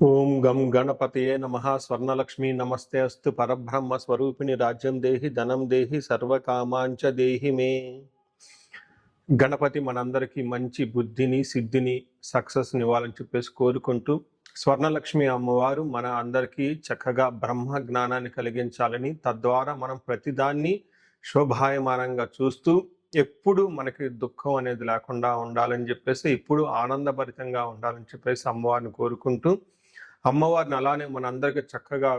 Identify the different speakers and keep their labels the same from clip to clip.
Speaker 1: ఓం గం గణపతయే నమః. స్వర్ణలక్ష్మి నమస్తే అస్తు. పరబ్రహ్మ స్వరూపిణి రాజ్యం దేహి ధనం దేహి సర్వకామాంచ దేహి మే. గణపతి మనందరికీ మంచి బుద్ధిని సిద్ధిని సక్సెస్ని ఇవ్వాలని చెప్పేసి కోరుకుంటూ, స్వర్ణలక్ష్మి అమ్మవారు మన అందరికీ చక్కగా బ్రహ్మ జ్ఞానాన్ని కలిగించాలని, తద్వారా మనం ప్రతిదాన్ని శోభాయమానంగా చూస్తూ ఎప్పుడు మనకి దుఃఖం అనేది లేకుండా ఉండాలని చెప్పేసి, ఇప్పుడు ఆనందభరితంగా ఉండాలని చెప్పేసి అమ్మవారిని కోరుకుంటూ, అమ్మవారిని అలానే మనందరికీ చక్కగా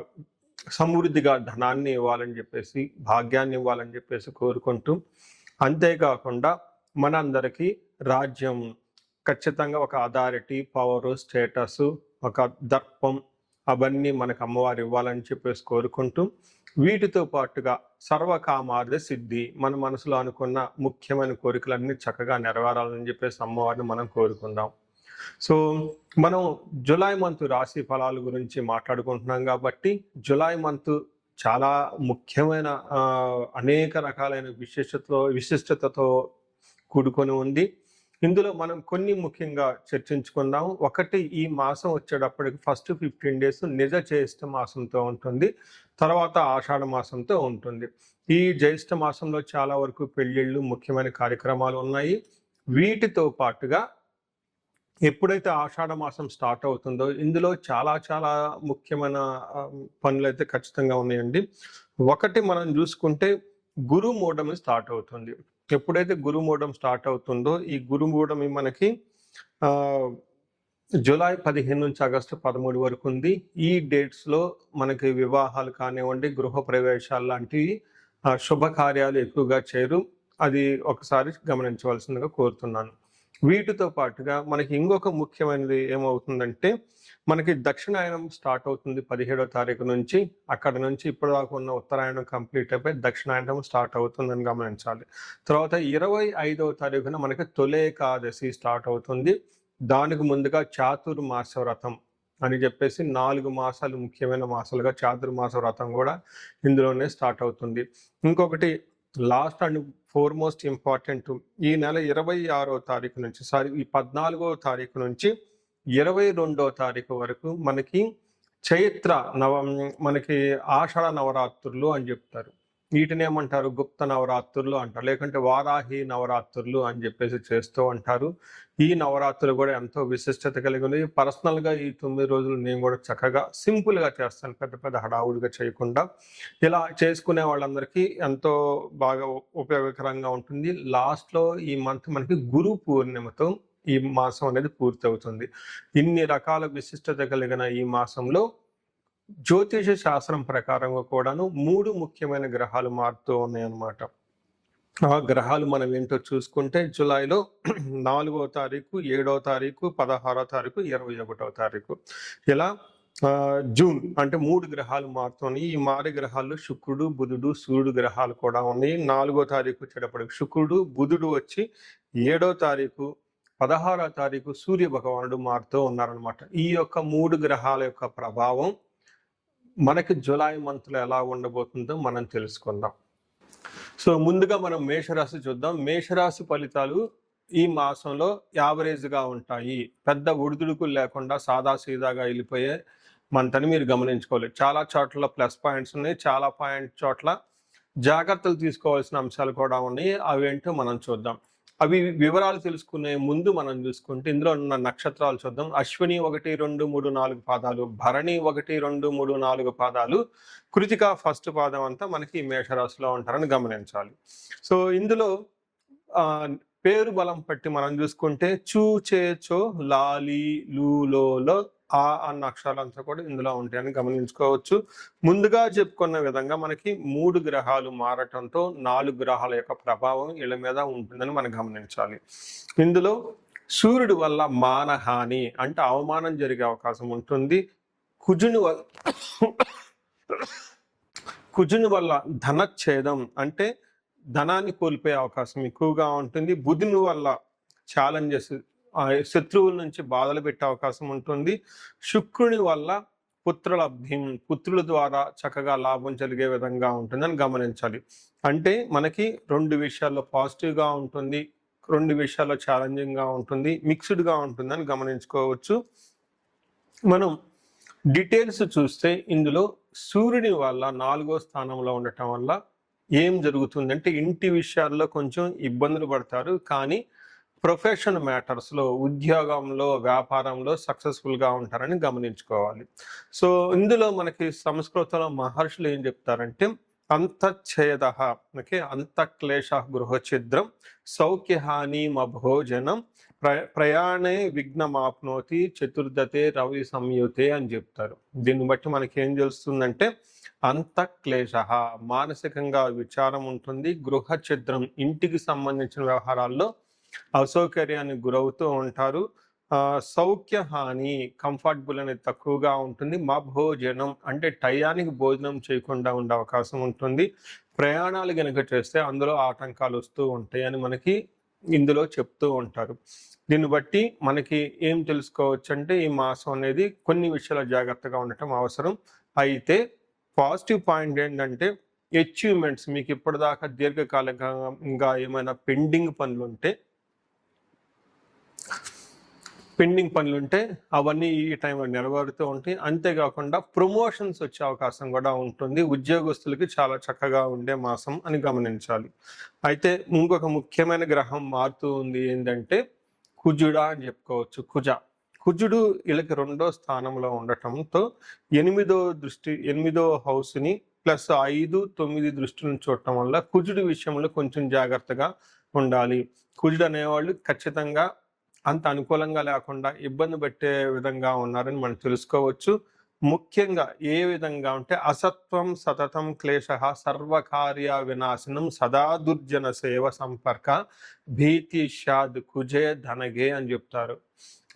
Speaker 1: సమృద్ధిగా ధనాన్ని ఇవ్వాలని చెప్పేసి, భాగ్యాన్ని ఇవ్వాలని చెప్పేసి కోరుకుంటూ, అంతేకాకుండా మనందరికీ రాజ్యం ఖచ్చితంగా ఒక అథారిటీ, పవరు, స్టేటస్, ఒక దర్పం అవన్నీ మనకు అమ్మవారు ఇవ్వాలని చెప్పేసి కోరుకుంటూ, వీటితో పాటుగా సర్వకామార్థ సిద్ధి, మన మనసులో అనుకున్న ముఖ్యమైన కోరికలన్నీ చక్కగా నెరవేరాలని చెప్పేసి అమ్మవారిని మనం కోరుకుందాం. సో మనం జులై మంత్ రాశి ఫలాల గురించి మాట్లాడుకుంటున్నాం కాబట్టి, జులై మంత్ చాలా ముఖ్యమైన అనేక రకాలైన విశిష్టతతో కూడుకొని ఉంది. ఇందులో మనం కొన్ని ముఖ్యంగా చర్చించుకుందాం. ఒకటి, ఈ మాసం వచ్చేటప్పటికి ఫస్ట్ 15 days నిజ జ్యేష్ఠ మాసంతో ఉంటుంది, తర్వాత ఆషాఢ మాసంతో ఉంటుంది. ఈ జ్యేష్ఠ మాసంలో చాలా వరకు పెళ్ళిళ్ళు, ముఖ్యమైన కార్యక్రమాలు ఉన్నాయి. వీటితో పాటుగా ఎప్పుడైతే ఆషాఢ మాసం స్టార్ట్ అవుతుందో, ఇందులో చాలా చాలా ముఖ్యమైన పనులు అయితే ఖచ్చితంగా ఉన్నాయండి. ఒకటి మనం చూసుకుంటే గురుమూఢమి స్టార్ట్ అవుతుంది. ఎప్పుడైతే గురుమూఢం స్టార్ట్ అవుతుందో, ఈ గురుమూఢమి మనకి జూలై 15 నుంచి ఆగస్టు 13 వరకు ఉంది. ఈ డేట్స్లో మనకి వివాహాలు కానివ్వండి, గృహ ప్రవేశాలు లాంటివి శుభకార్యాలు ఎక్కువగా చేయరు. అది ఒకసారి గమనించవలసిందిగా కోరుతున్నాను. వీటితో పాటుగా మనకి ఇంకొక ముఖ్యమైనది ఏమవుతుందంటే, మనకి దక్షిణాయనం స్టార్ట్ అవుతుంది 17వ తారీఖు నుంచి. అక్కడ నుంచి ఇప్పటిదాకా ఉన్న ఉత్తరాయణం కంప్లీట్ అయిపోయి దక్షిణాయనం స్టార్ట్ అవుతుందని గమనించాలి. తర్వాత 25వ తారీఖున మనకి తొలేకాదశి స్టార్ట్ అవుతుంది. దానికి ముందుగా చాతుర్మాస వ్రతం అని చెప్పేసి 4 మాసాలు ముఖ్యమైన మాసాలుగా చాతుర్మాస వ్రతం కూడా ఇందులోనే స్టార్ట్ అవుతుంది. ఇంకొకటి లాస్ట్ అండ్ ఫోర్మోస్ట్ ఇంపార్టెంట్, ఈ నెల 26వ తారీఖు నుంచి ఈ 14వ తారీఖు నుంచి 22వ తారీఖు వరకు మనకి చైత్ర మనకి ఆషాఢ నవరాత్రులు అని చెప్తారు. వీటిని ఏమంటారు? గుప్త నవరాత్రులు అంటారు, లేకుంటే వారాహి నవరాత్రులు అని చెప్పేసి చేస్తూ అంటారు. ఈ నవరాత్రులు కూడా ఎంతో విశిష్టత కలిగి ఉంది. పర్సనల్గా ఈ 9 రోజులు నేను కూడా చక్కగా సింపుల్గా చేస్తాను, పెద్ద పెద్ద హడావుడిగా చేయకుండా. ఇలా చేసుకునే వాళ్ళందరికీ ఎంతో బాగా ఉపయోగకరంగా ఉంటుంది. లాస్ట్లో ఈ మంత్ మనకి గురు పూర్ణిమతో ఈ మాసం అనేది పూర్తి అవుతుంది. ఇన్ని రకాల విశిష్టత కలిగిన ఈ మాసంలో జ్యోతిష శాస్త్రం ప్రకారంగా కూడాను 3 ముఖ్యమైన గ్రహాలు మారుతూ ఉన్నాయన్నమాట. ఆ గ్రహాలు మనం ఏంటో చూసుకుంటే, జూలైలో 4వ తారీఖు, 7వ తారీఖు, 16వ తారీఖు, 21వ తారీఖు, ఇలా జూన్ అంటే 3 గ్రహాలు మారుతున్నాయి. ఈ మారే గ్రహాల్లో శుక్రుడు, బుధుడు, సూర్యుడు గ్రహాలు కూడా ఉన్నాయి. 4వ తారీఖు వచ్చేటప్పటికి శుక్రుడు, బుధుడు వచ్చి 7వ తారీఖు, 16వ తారీఖు సూర్య భగవానుడు మారుతూ ఉన్నారనమాట. ఈ యొక్క 3 గ్రహాల యొక్క ప్రభావం మనకి జూలై మంత్లో ఎలా ఉండబోతుందో మనం తెలుసుకుందాం. సో ముందుగా మనం మేషరాశి చూద్దాం. మేషరాశి ఫలితాలు ఈ మాసంలో యావరేజ్గా ఉంటాయి. పెద్ద ఒడిదుడుకులు లేకుండా సాదా సీదాగా వెళ్ళిపోయే మంతని మీరు గమనించుకోవాలి. చాలా చోట్ల ప్లస్ పాయింట్స్ ఉన్నాయి, చాలా చోట్ల జాగ్రత్తలు తీసుకోవాల్సిన అంశాలు కూడా ఉన్నాయి. అవేంటో మనం చూద్దాం. అవి వివరాలు తెలుసుకునే ముందు మనం చూసుకుంటే, ఇందులో ఉన్న నక్షత్రాలు చూద్దాం. అశ్విని 1, 2, 3, 4 పాదాలు, భరణి 1, 2, 3, 4 పాదాలు, కృతిక ఫస్ట్ పాదం అంతా మనకి మేషరాశిలో ఉంటారని గమనించాలి. సో ఇందులో పేరు బలం పట్టి మనం చూసుకుంటే చూ, చే, చో, లాలి, లూలో ఆ అన్న అక్షరాలంతా కూడా ఇందులో ఉంటాయని గమనించుకోవచ్చు. ముందుగా చెప్పుకున్న విధంగా మనకి 3 గ్రహాలు మారటంతో 4 గ్రహాల యొక్క ప్రభావం వీళ్ళ మీద ఉంటుందని మనం గమనించాలి. ఇందులో సూర్యుడి వల్ల మానహాని అంటే అవమానం జరిగే అవకాశం ఉంటుంది. కుజుని వల్ల ధనచ్ఛేదం అంటే ధనాన్ని కోల్పోయే అవకాశం ఎక్కువగా ఉంటుంది. బుధుని వల్ల ఛాలెంజెస్, శత్రువుల నుంచి బాధలు పెట్టే అవకాశం ఉంటుంది. శుక్రుని వల్ల పుత్రలబ్ధిం, పుత్రుల ద్వారా చక్కగా లాభం జరిగే విధంగా ఉంటుందని గమనించాలి. అంటే మనకి 2 విషయాల్లో పాజిటివ్గా ఉంటుంది, 2 విషయాల్లో ఛాలెంజింగ్గా ఉంటుంది, మిక్స్డ్గా ఉంటుందని గమనించుకోవచ్చు. మనం డీటెయిల్స్ చూస్తే ఇందులో సూర్యుని వల్ల 4వ స్థానంలో ఉండటం వల్ల ఏం జరుగుతుందంటే ఇంటి విషయాల్లో కొంచెం ఇబ్బందులు పడతారు, కానీ ప్రొఫెషన్ మ్యాటర్స్లో, ఉద్యోగంలో, వ్యాపారంలో సక్సెస్ఫుల్గా ఉంటారని గమనించుకోవాలి. సో ఇందులో మనకి సంస్కృతంలో మహర్షులు ఏం చెప్తారంటే అంతఛేద, ఓకే, అంతక్లేశ గృహఛిద్రం సౌఖ్యహాని మభోజనం ప్రయాణే విఘ్నమాప్నోతి చతుర్దతే రవి సంయుతే అని చెప్తారు. దీన్ని బట్టి మనకి ఏం తెలుస్తుందంటే అంతఃక్లేశ, మానసికంగా విచారం ఉంటుంది. గృహ ఛిద్రం, ఇంటికి సంబంధించిన వ్యవహారాల్లో అసౌకర్యానికి గురవుతూ ఉంటారు. సౌఖ్య హాని, కంఫర్టబుల్ అనేది తక్కువగా ఉంటుంది. మా భోజనం అంటే టయానికి భోజనం చేయకుండా ఉండే అవకాశం ఉంటుంది. ప్రయాణాలు కనుక చేస్తే అందులో ఆటంకాలు వస్తూ ఉంటాయి అని మనకి ఇందులో చెప్తూ ఉంటారు. దీన్ని బట్టి మనకి ఏం తెలుసుకోవచ్చు అంటే ఈ మాసం అనేది కొన్ని విషయాల జాగ్రత్తగా ఉండటం అవసరం. అయితే పాజిటివ్ పాయింట్ ఏంటంటే అచీవ్మెంట్స్, మీకు ఇప్పటిదాకా దీర్ఘకాలికంగా ఏమైనా పెండింగ్ పనులు ఉంటే అవన్నీ ఈ టైంలో నెరవేరుతూ ఉంటాయి. అంతేకాకుండా ప్రమోషన్స్ వచ్చే అవకాశం కూడా ఉంటుంది. ఉద్యోగస్తులకి చాలా చక్కగా ఉండే మాసం అని గమనించాలి. అయితే ఇంకొక ముఖ్యమైన గ్రహం మారుతూ ఉంది ఏంటంటే కుజుడా అని చెప్పుకోవచ్చు. కుజుడు వీళ్ళకి 2వ స్థానంలో ఉండటంతో 8వ హౌస్ని ప్లస్ 5, 9 దృష్టిని చూడటం వల్ల కుజుడి విషయంలో కొంచెం జాగ్రత్తగా ఉండాలి. కుజుడు అనేవాళ్ళు ఖచ్చితంగా అంత అనుకూలంగా లేకుండా ఇబ్బంది పెట్టే విధంగా ఉన్నారని మనం తెలుసుకోవచ్చు. ముఖ్యంగా ఏ విధంగా అంటే అసత్వం సతతం క్లేశ సర్వకార్య వినాశనం సదా దుర్జన సేవ సంపర్క భీతి షాద్ కుజే ధనగే అని చెప్తారు.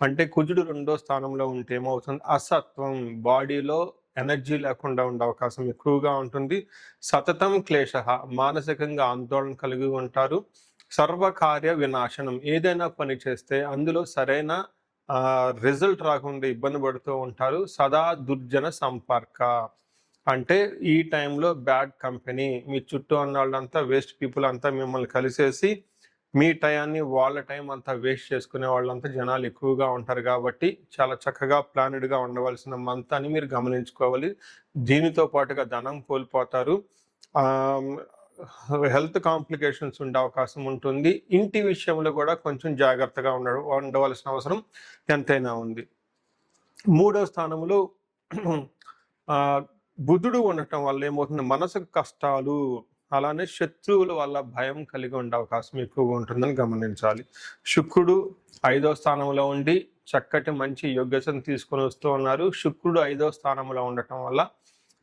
Speaker 1: అంటే కుజుడు 2వ స్థానంలో ఉంటే ఏమవుతుంది, అసత్వం, బాడీలో ఎనర్జీ లేకుండా ఉండే అవకాశం ఎక్కువగా ఉంటుంది. సతతం క్లేశ, మానసికంగా ఆందోళన కలిగి ఉంటారు. సర్వకార్య వినాశనం, ఏదైనా పని చేస్తే అందులో సరైన రిజల్ట్ రాకుండా ఇబ్బంది పడుతూ ఉంటారు. సదా దుర్జన సంపర్క అంటే ఈ టైంలో బ్యాడ్ కంపెనీ, మీ చుట్టూ ఉన్న వాళ్ళంతా వేస్ట్ పీపుల్ అంతా మిమ్మల్ని కలిసేసి మీ టయాన్ని వాళ్ళ టైం అంతా వేస్ట్ చేసుకునే వాళ్ళంతా జనాలు ఎక్కువగా ఉంటారు. కాబట్టి చాలా చక్కగా ప్లానెడ్గా ఉండవలసిన మంత్ అని మీరు గమనించుకోవాలి. దీనితో పాటుగా ధనం కోల్పోతారు. హెల్త్ కాంప్లికేషన్స్ ఉండే అవకాశం ఉంటుంది. ఇంటి విషయంలో కూడా కొంచెం జాగ్రత్తగా ఉండవలసిన అవసరం ఎంతైనా ఉంది. 3వ స్థానంలో బుధుడు ఉండటం వల్ల ఏమవుతుంది, మనసుకు కష్టాలు, అలానే శత్రువుల వల్ల భయం కలిగి ఉండే అవకాశం ఎక్కువగా ఉంటుందని గమనించాలి. శుక్రుడు 5వ స్థానంలో ఉండి చక్కటి మంచి యోగ్యతను తీసుకొని వస్తూ ఉన్నారు. శుక్రుడు 5వ స్థానంలో ఉండటం వల్ల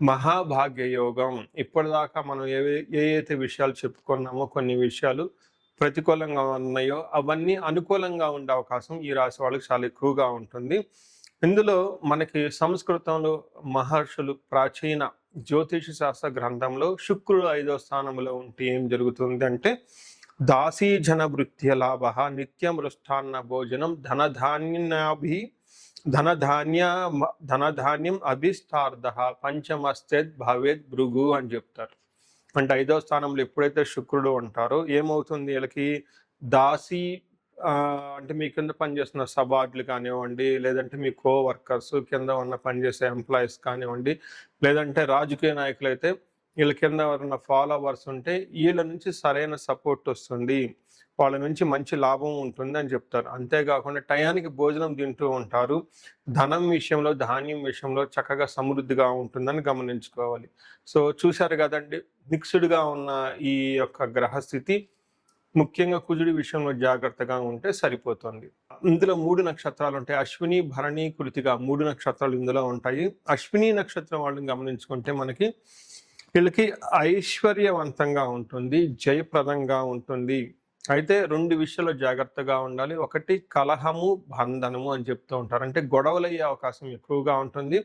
Speaker 1: మహాభాగ్య యోగం, ఇప్పటిదాకా మనం ఏవైతే విషయాలు చెప్పుకున్నామో కొన్ని విషయాలు ప్రతికూలంగా ఉన్నాయో అవన్నీ అనుకూలంగా ఉండే అవకాశం ఈ రాశి వాళ్ళకి చాలా ఎక్కువగా ఉంటుంది. ఇందులో మనకి సంస్కృతంలో మహర్షులు ప్రాచీన జ్యోతిష శాస్త్ర గ్రంథంలో శుక్రుడు 5వ స్థానంలో ఉంటే ఏం జరుగుతుంది అంటే దాసీజన వృత్య లాభ నిత్యం మృష్టాన్న భోజనం ధనధాన్యం అభిస్తార్థ పంచమస్తేద్ భవేద్ భృగు అని చెప్తారు. అంటే 5వ స్థానంలో ఎప్పుడైతే శుక్రుడు ఉంటారో ఏమవుతుంది, వీళ్ళకి దాసి అంటే మీ కింద పనిచేస్తున్న సబార్డులు కానివ్వండి, లేదంటే మీ కోవర్కర్స్ కింద ఉన్న పనిచేసే ఎంప్లాయీస్ కానివ్వండి, లేదంటే రాజకీయ నాయకులు అయితే వీళ్ళ కింద ఉన్న ఫాలోవర్స్ ఉంటే వీళ్ళ నుంచి సరైన సపోర్ట్ వస్తుంది, వాళ్ళ నుంచి మంచి లాభం ఉంటుంది అని చెప్తారు. అంతేకాకుండా టయానికి భోజనం తింటూ ఉంటారు. ధనం విషయంలో, ధాన్యం విషయంలో చక్కగా సమృద్ధిగా ఉంటుందని గమనించుకోవాలి. సో చూశారు కదండి, మిక్స్డ్గా ఉన్న ఈ యొక్క గ్రహస్థితి. ముఖ్యంగా కుజుడి విషయంలో జాగ్రత్తగా ఉంటే సరిపోతుంది. ఇందులో 3 నక్షత్రాలు ఉంటాయి. అశ్విని, భరణి, కృతిక 3 నక్షత్రాలు ఇందులో ఉంటాయి. అశ్విని నక్షత్రం వాళ్ళని గమనించుకుంటే మనకి వీళ్ళకి ఐశ్వర్యవంతంగా ఉంటుంది, జయప్రదంగా ఉంటుంది. అయితే 2 విషయాల్లో జాగ్రత్తగా ఉండాలి. ఒకటి కలహము, బంధనము అని చెప్తూ ఉంటారు. అంటే గొడవలయ్యే అవకాశం ఎక్కువగా ఉంటుంది,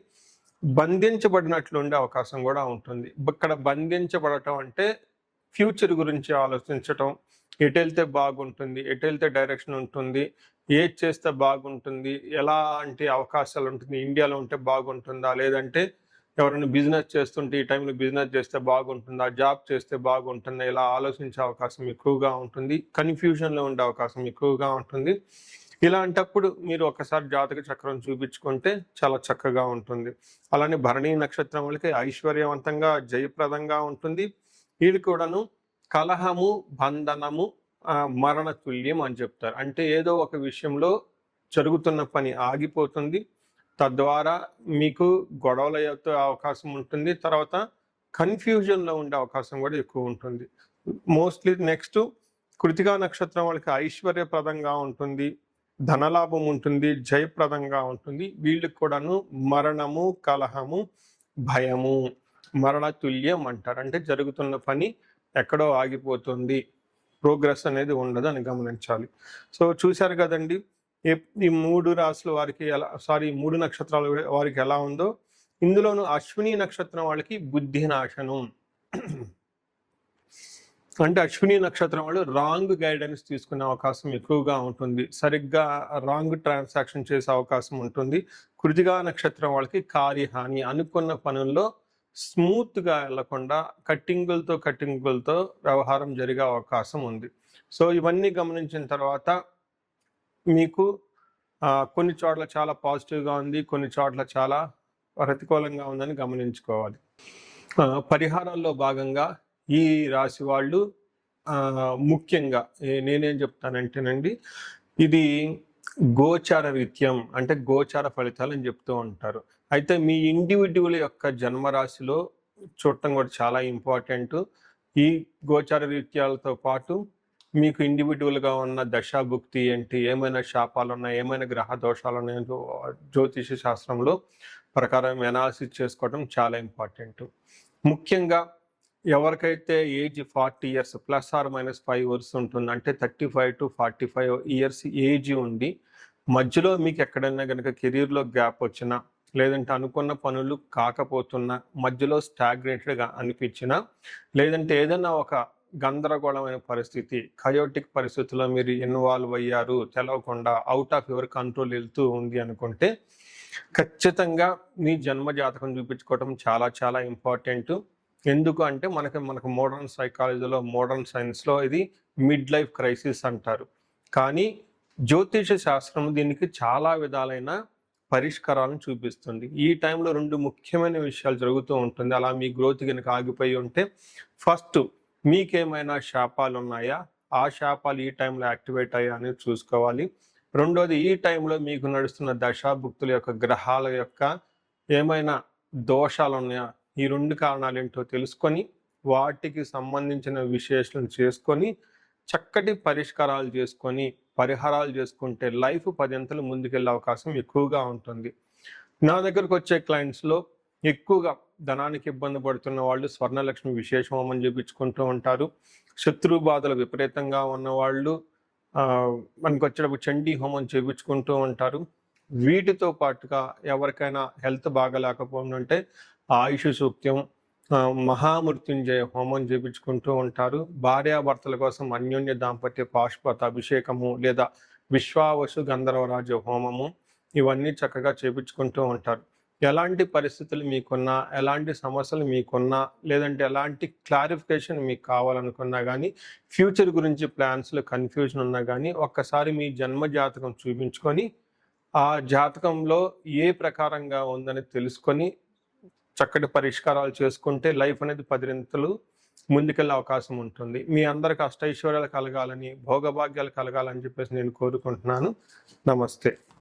Speaker 1: బంధించబడినట్లు ఉండే అవకాశం కూడా ఉంటుంది. ఇక్కడ బంధించబడటం అంటే ఫ్యూచర్ గురించి ఆలోచించటం, ఎటు వెళ్తే బాగుంటుంది, ఎటు వెళ్తే డైరెక్షన్ ఉంటుంది, ఏది చేస్తే బాగుంటుంది, ఎలాంటి అవకాశాలు ఉంటుంది, ఇండియాలో ఉంటే బాగుంటుందా, లేదంటే ఎవరైనా బిజినెస్ చేస్తుంటే ఈ టైంలో బిజినెస్ చేస్తే బాగుంటుందా, జాబ్ చేస్తే బాగుంటుందా, ఇలా ఆలోచించే అవకాశం ఎక్కువగా ఉంటుంది. కన్ఫ్యూజన్లో ఉండే అవకాశం ఎక్కువగా ఉంటుంది. ఇలాంటప్పుడు మీరు ఒకసారి జాతక చక్రం చూపించుకుంటే చాలా చక్కగా ఉంటుంది. అలానే భరణి నక్షత్రం వాళ్ళకి ఐశ్వర్యవంతంగా జయప్రదంగా ఉంటుంది. వీళ్ళు కూడాను కలహము, బంధనము, మరణ తుల్యం అని చెప్తారు. అంటే ఏదో ఒక విషయంలో జరుగుతున్న పని ఆగిపోతుంది, తద్వారా మీకు గొడవలు అయ్యే అవకాశం ఉంటుంది, తర్వాత కన్ఫ్యూజన్లో ఉండే అవకాశం కూడా ఎక్కువ ఉంటుంది. మోస్ట్లీ నెక్స్ట్ కృతికా నక్షత్రం వాళ్ళకి ఐశ్వర్యప్రదంగా ఉంటుంది, ధనలాభం ఉంటుంది, జయప్రదంగా ఉంటుంది. వీళ్ళకి కూడాను మరణము, కలహము, భయము, మరణ తుల్యం అంటారు. అంటే జరుగుతున్న పని ఎక్కడో ఆగిపోతుంది, ప్రోగ్రెస్ అనేది ఉండదు అని గమనించాలి. సో చూశారు కదండి ఈ 3 రాశుల వారికి మూడు నక్షత్రాల వారికి ఎలా ఉందో. ఇందులోనూ అశ్విని నక్షత్రం వాళ్ళకి బుద్ధి నాశనం. అంటే అశ్విని నక్షత్రం వాళ్ళు రాంగ్ గైడెన్స్ తీసుకునే అవకాశం ఎక్కువగా ఉంటుంది, సరిగ్గా రాంగ్ ట్రాన్సాక్షన్ చేసే అవకాశం ఉంటుంది. కృతికా నక్షత్రం వాళ్ళకి కార్యహాని, అనుకున్న పనుల్లో స్మూత్గా వెళ్లకుండా కట్టింగులతో వ్యవహారం జరిగే అవకాశం ఉంది. సో ఇవన్నీ గమనించిన తర్వాత మీకు కొన్ని చోట్ల చాలా పాజిటివ్గా ఉంది, కొన్ని చోట్ల చాలా ప్రతికూలంగా ఉందని గమనించుకోవాలి. పరిహారాల్లో భాగంగా ఈ రాశి వాళ్ళు ముఖ్యంగా నేనేం చెప్తానంటేనండి, ఇది గోచార రీత్యం, అంటే గోచార ఫలితాలు అని చెప్తూ ఉంటారు. అయితే మీ ఇండివిడ్యువల్ యొక్క జన్మరాశిలో చూడటం కూడా చాలా ఇంపార్టెంట్. ఈ గోచార రీత్యాలతో పాటు మీకు ఇండివిడ్యువల్గా ఉన్న దశాభుక్తి ఏంటి, ఏమైనా శాపాలు ఉన్నాయి, ఏమైనా గ్రహ దోషాలు ఉన్నాయో జ్యోతిష శాస్త్రంలో ప్రకారం ఎనాలిసిస్ చేసుకోవడం చాలా ఇంపార్టెంట్. ముఖ్యంగా ఎవరికైతే ఏజ్ 40 years ±5 years ఉంటుంది, అంటే 35 to 45 years ఏజ్ ఉండి మధ్యలో మీకు ఎక్కడైనా కనుక కెరీర్లో గ్యాప్ వచ్చినా, లేదంటే అనుకున్న పనులు కాకపోతున్నా, మధ్యలో స్టాగ్నేటెడ్గా అనిపించినా, లేదంటే ఏదైనా ఒక గందరగోళమైన పరిస్థితి, కయోటిక్ పరిస్థితుల్లో మీరు ఇన్వాల్వ్ అయ్యారు, తెలవకుండా అవుట్ ఆఫ్ యువర్ కంట్రోల్ వెళ్తూ ఉంది అనుకుంటే ఖచ్చితంగా మీ జన్మ జాతకం చూపించుకోవడం చాలా చాలా ఇంపార్టెంట్. ఎందుకు అంటే మనకు మోడర్న్ సైకాలజీలో, మోడర్న్ సైన్స్లో ఇది మిడ్ లైఫ్ క్రైసిస్ అంటారు. కానీ జ్యోతిష శాస్త్రం దీనికి చాలా విధాలైన పరిష్కారాలను చూపిస్తుంది. ఈ టైంలో 2 ముఖ్యమైన విషయాలు జరుగుతూ ఉంటుంది. అలా మీ గ్రోత్ కనుక ఆగిపోయి ఉంటే, ఫస్ట్ మీకేమైనా శాపాలు ఉన్నాయా, ఆ శాపాలు ఈ టైంలో యాక్టివేట్ అయ్యా అనేది చూసుకోవాలి. రెండోది, ఈ టైంలో మీకు నడుస్తున్న దశాభుక్తుల యొక్క గ్రహాల యొక్క ఏమైనా దోషాలు ఉన్నాయా, ఈ 2 కారణాలు ఏంటో తెలుసుకొని వాటికి సంబంధించిన విశ్లేషణ చేసుకొని చక్కటి పరిష్కారాలు చేసుకొని పరిహారాలు చేసుకుంటే లైఫ్ 10 అంతలు ముందుకెళ్ళే అవకాశం ఎక్కువగా ఉంటుంది. నా దగ్గరకు వచ్చే క్లయింట్స్లో ఎక్కువగా ధనానికి ఇబ్బంది పడుతున్న వాళ్ళు స్వర్ణలక్ష్మి విశేష హోమం చేయించుకుంటూ ఉంటారు. శత్రు బాధలు విపరీతంగా ఉన్నవాళ్ళు మనకు వచ్చేటప్పుడు చండీ హోమం చేయించుకుంటూ ఉంటారు. వీటితో పాటుగా ఎవరికైనా హెల్త్ బాగలేకపోతుంటే ఆయుష్ సూక్త్యం, మహామృత్యుంజయ హోమం చేయించుకుంటూ ఉంటారు. భార్యాభర్తల కోసం అన్యోన్య దాంపత్య పాశుపత అభిషేకము లేదా విశ్వావసు గంధర్వరాజ హోమము, ఇవన్నీ చక్కగా చేయించుకుంటూ ఉంటారు. ఎలాంటి పరిస్థితులు మీకున్నా, ఎలాంటి సమస్యలు మీకున్నా, లేదంటే ఎలాంటి క్లారిఫికేషన్ మీకు కావాలనుకున్నా కానీ, ఫ్యూచర్ గురించి ప్లాన్స్లో కన్ఫ్యూజన్ ఉన్నా కానీ, ఒక్కసారి మీ జన్మ జాతకం చూపించుకొని ఆ జాతకంలో ఏ ప్రకారంగా ఉందని తెలుసుకొని చక్కటి పరిష్కారాలు చేసుకుంటే లైఫ్ అనేది 10 అంతలు ముందుకెళ్ళే అవకాశం ఉంటుంది. మీ అందరికి అష్టైశ్వర్యాలు కలగాలని, భోగభాగ్యాలు కలగాలని చెప్పేసి నేను కోరుకుంటున్నాను. నమస్తే.